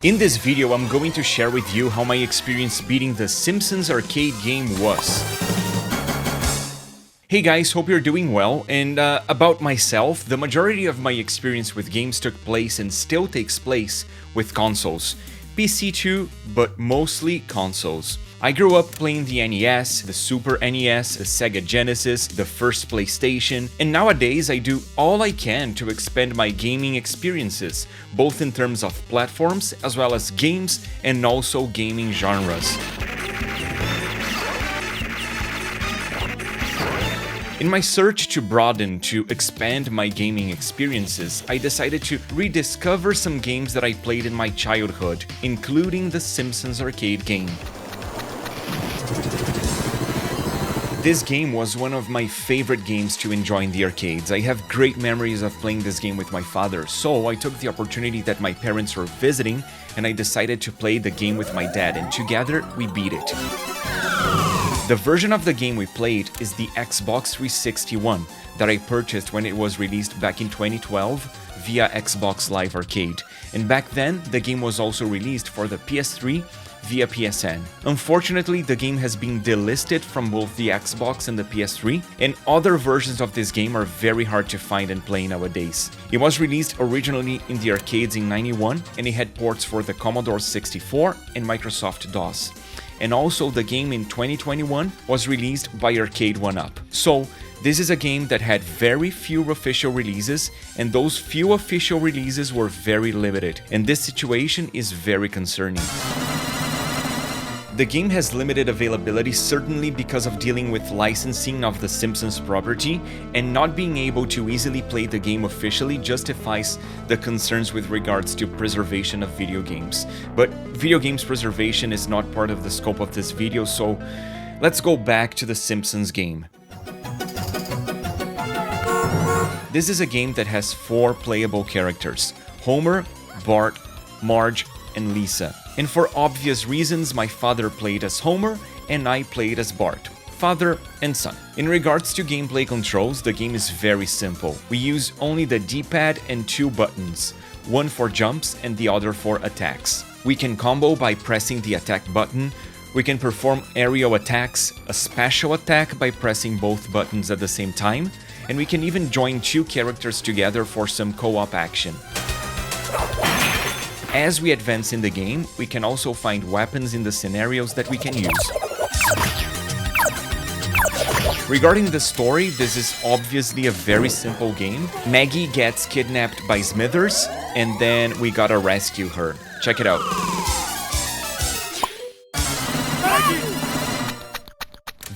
In this video, I'm going to share with you how my experience beating the Simpsons arcade game was. Hey guys, hope you're doing well, and about myself, the majority of my experience with games took place and still takes place with consoles. PC too, but mostly consoles. I grew up playing the NES, the Super NES, the Sega Genesis, the first PlayStation, and nowadays I do all I can to expand my gaming experiences, both in terms of platforms as well as games and also gaming genres. In my search to broaden, to expand my gaming experiences, I decided to rediscover some games that I played in my childhood, including the Simpsons arcade game. This game was one of my favorite games to enjoy in the arcades. I have great memories of playing this game with my father, so I took the opportunity that my parents were visiting and I decided to play the game with my dad, and together we beat it. The version of the game we played is the Xbox 360 one that I purchased when it was released back in 2012 via Xbox Live Arcade, and back then the game was also released for the PS3 via PSN. Unfortunately, the game has been delisted from both the Xbox and the PS3, and other versions of this game are very hard to find and play nowadays. It was released originally in the arcades in '91, and it had ports for the Commodore 64 and Microsoft DOS. And also the game in 2021 was released by Arcade1Up. So this is a game that had very few official releases, and those few official releases were very limited, and this situation is very concerning. The game has limited availability certainly because of dealing with licensing of the Simpsons property, and not being able to easily play the game officially justifies the concerns with regards to preservation of video games. But video games preservation is not part of the scope of this video, so let's go back to the Simpsons game. This is a game that has 4 playable characters: Homer, Bart, Marge, and Lisa. And for obvious reasons, my father played as Homer and I played as Bart, father and son. In regards to gameplay controls, the game is very simple. We use only the D-pad and 2 buttons, one for jumps and the other for attacks. We can combo by pressing the attack button. We can perform aerial attacks, a special attack by pressing both buttons at the same time, and we can even join 2 characters together for some co-op action. As we advance in the game, we can also find weapons in the scenarios that we can use. Regarding the story, this is obviously a very simple game. Maggie gets kidnapped by Smithers, and then we gotta rescue her. Check it out.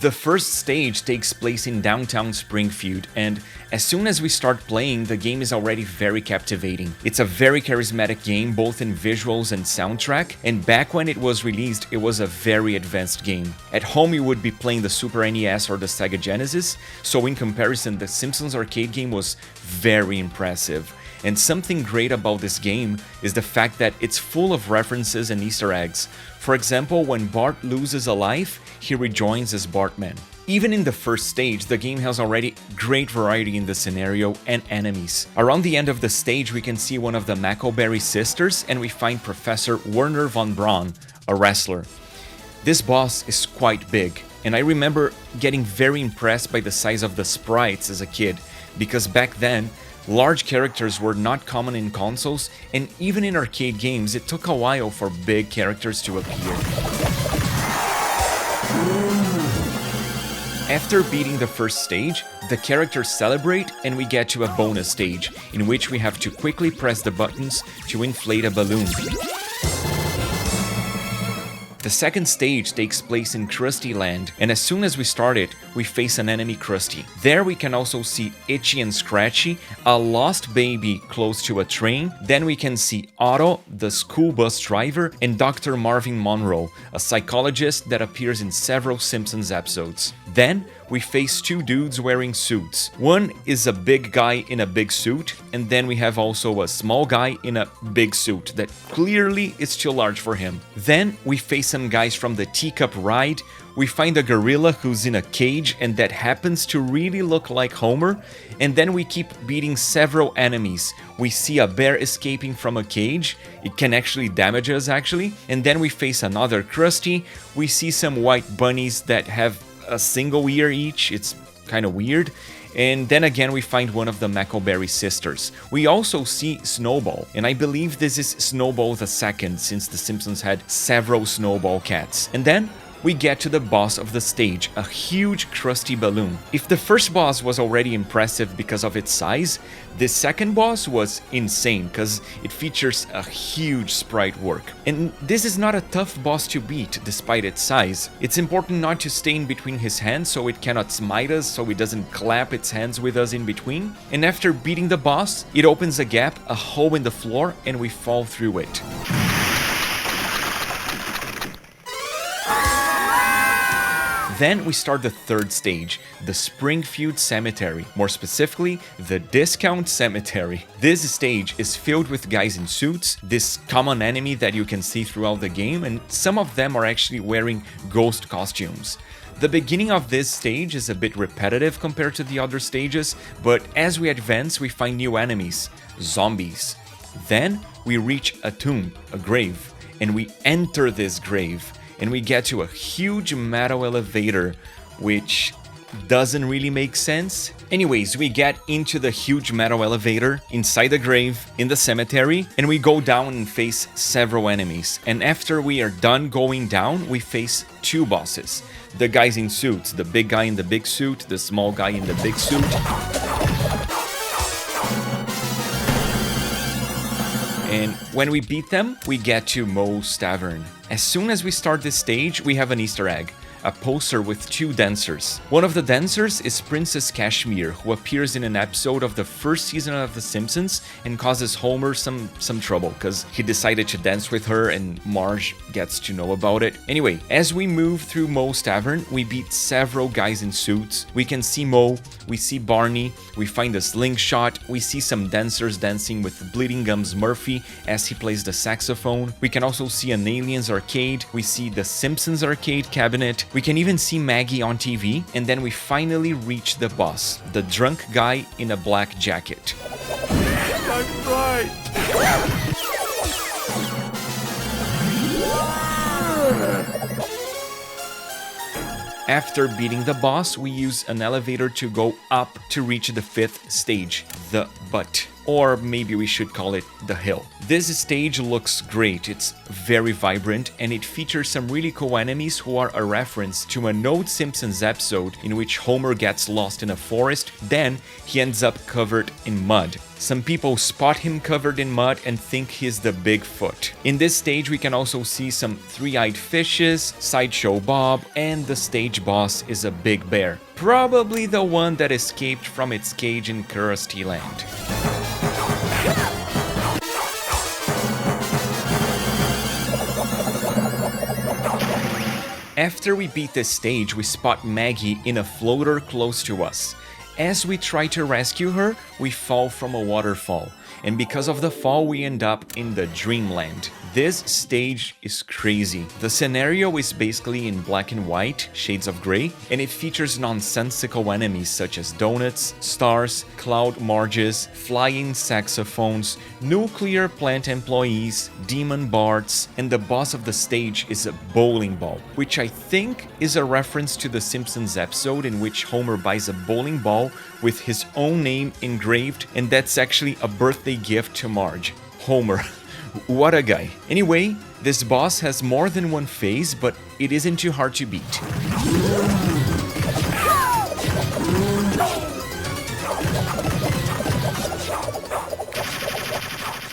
The first stage takes place in downtown Springfield, and as soon as we start playing, the game is already very captivating. It's a very charismatic game, both in visuals and soundtrack, and back when it was released, it was a very advanced game. At home, you would be playing the Super NES or the Sega Genesis, so in comparison, the Simpsons arcade game was very impressive. And something great about this game is the fact that it's full of references and Easter eggs. For example, when Bart loses a life, he rejoins as Bartman. Even in the first stage, the game has already great variety in the scenario and enemies. Around the end of the stage, we can see one of the Mackleberry sisters, and we find Professor Werner von Braun, a wrestler. This boss is quite big, and I remember getting very impressed by the size of the sprites as a kid, because back then, large characters were not common in consoles, and even in arcade games, it took a while for big characters to appear. After beating the first stage, the characters celebrate and we get to a bonus stage, in which we have to quickly press the buttons to inflate a balloon. The second stage takes place in Krusty Land, and as soon as we start it, we face an enemy Krusty. There we can also see Itchy and Scratchy, a lost baby close to a train. Then we can see Otto, the school bus driver, and Dr. Marvin Monroe, a psychologist that appears in several Simpsons episodes. Then we face 2 dudes wearing suits. One is a big guy in a big suit, and then we have also a small guy in a big suit that clearly is too large for him. Then we face some guys from the Teacup Ride we find a gorilla who's in a cage and that happens to really look like Homer, and then we keep beating several enemies. We see a bear escaping from a cage, it can actually damage us actually, and then we face another Krusty, we see some white bunnies that have a single ear each, it's kind of weird. And then again we find one of the Mackleberry sisters. We also see Snowball, and I believe this is Snowball the second, since The Simpsons had several Snowball cats. And then we get to the boss of the stage, a huge Krusty balloon. If the first boss was already impressive because of its size, this second boss was insane because it features a huge sprite work. And this is not a tough boss to beat despite its size. It's important not to stay in between his hands so it cannot smite us, so it doesn't clap its hands with us in between. And after beating the boss, it opens a gap, a hole in the floor, and we fall through it. Then we start the third stage, the Springfield Cemetery, more specifically, the Discount Cemetery. This stage is filled with guys in suits, this common enemy that you can see throughout the game, and some of them are actually wearing ghost costumes. The beginning of this stage is a bit repetitive compared to the other stages, but as we advance we find new enemies, zombies. Then we reach a tomb, a grave, and we enter this grave. And we get to a huge metal elevator, which doesn't really make sense. Anyways, we get into the huge metal elevator, inside the grave, in the cemetery, and we go down and face several enemies. And after we are done going down, we face two bosses. The guys in suits, the big guy in the big suit, the small guy in the big suit. And when we beat them, we get to Moe's Tavern. As soon as we start this stage, we have an Easter egg, a poster with two dancers. One of the dancers is Princess Cashmere, who appears in an episode of the first season of The Simpsons and causes Homer some trouble because he decided to dance with her and Marge gets to know about it. Anyway, as we move through Moe's Tavern, we beat several guys in suits. We can see Moe, we see Barney, we find a slingshot, we see some dancers dancing with Bleeding Gums Murphy as he plays the saxophone. We can also see an Aliens arcade, we see the Simpsons arcade cabinet, we can even see Maggie on TV, and then we finally reach the boss, the drunk guy in a black jacket. I'm right. After beating the boss, we use an elevator to go up to reach the fifth stage, the butt. Or maybe we should call it the hill. This stage looks great, it's very vibrant, and it features some really cool enemies who are a reference to an old Simpsons episode in which Homer gets lost in a forest, then he ends up covered in mud. Some people spot him covered in mud and think he's the Bigfoot. In this stage we can also see some three-eyed fishes, Sideshow Bob, and the stage boss is a big bear. Probably the one that escaped from its cage in Krusty Land. After we beat this stage, we spot Maggie in a floater close to us. As we try to rescue her, we fall from a waterfall, and because of the fall we end up in the Dreamland. This stage is crazy. The scenario is basically in black and white, shades of gray, and it features nonsensical enemies such as donuts, stars, cloud marges, flying saxophones, nuclear plant employees, demon bards, and the boss of the stage is a bowling ball, which I think is a reference to the Simpsons episode in which Homer buys a bowling ball with his own name engraved, and that's actually a birthday gift to Marge. Homer. What a guy. Anyway, this boss has more than one phase, but it isn't too hard to beat.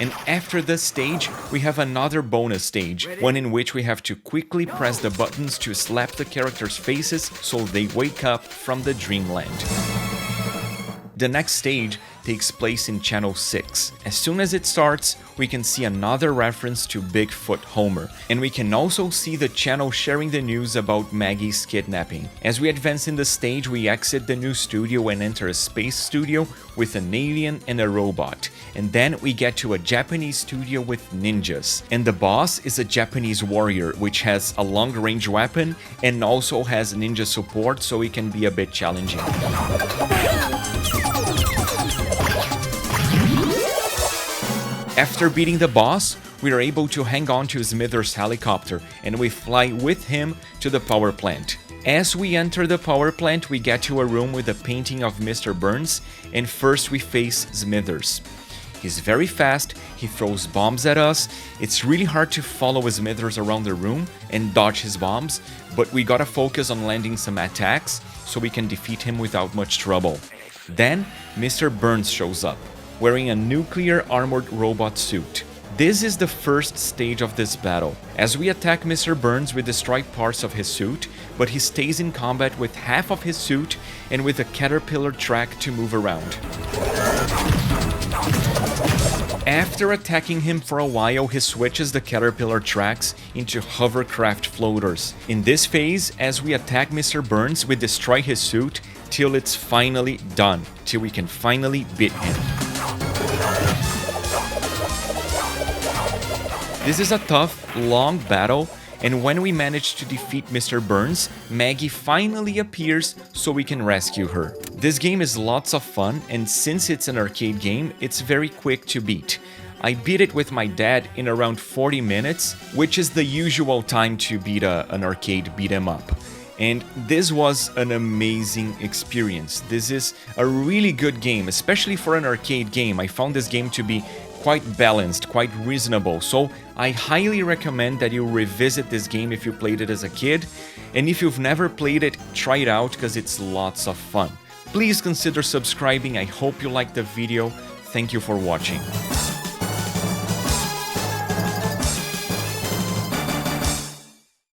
And after this stage, we have another bonus stage, one in which we have to quickly press the buttons to slap the characters' faces so they wake up from the dreamland. The next stage takes place in Channel 6. As soon as it starts, we can see another reference to Bigfoot Homer, and we can also see the channel sharing the news about Maggie's kidnapping. As we advance in the stage, we exit the new studio and enter a space studio with an alien and a robot. And then we get to a Japanese studio with ninjas. And the boss is a Japanese warrior, which has a long-range weapon and also has ninja support, so it can be a bit challenging. After beating the boss, we are able to hang on to Smithers' helicopter and we fly with him to the power plant. As we enter the power plant, we get to a room with a painting of Mr. Burns, and first we face Smithers. He's very fast, he throws bombs at us. It's really hard to follow Smithers around the room and dodge his bombs, but we gotta focus on landing some attacks so we can defeat him without much trouble. Then, Mr. Burns shows up, wearing a nuclear armored robot suit. This is the first stage of this battle. As we attack Mr. Burns, we destroy parts of his suit, but he stays in combat with half of his suit and with a caterpillar track to move around. After attacking him for a while, he switches the caterpillar tracks into hovercraft floaters. In this phase, as we attack Mr. Burns, we destroy his suit till it's finally done, till we can finally beat him. This is a tough, long battle, and when we manage to defeat Mr. Burns, Maggie finally appears so we can rescue her. This game is lots of fun, and since it's an arcade game, it's very quick to beat. I beat it with my dad in around 40 minutes, which is the usual time to beat an arcade beat 'em up. And this was an amazing experience. This is a really good game, especially for an arcade game. I found this game to be quite balanced, quite reasonable. So I highly recommend that you revisit this game if you played it as a kid. And if you've never played it, try it out because it's lots of fun. Please consider subscribing. I hope you liked the video. Thank you for watching.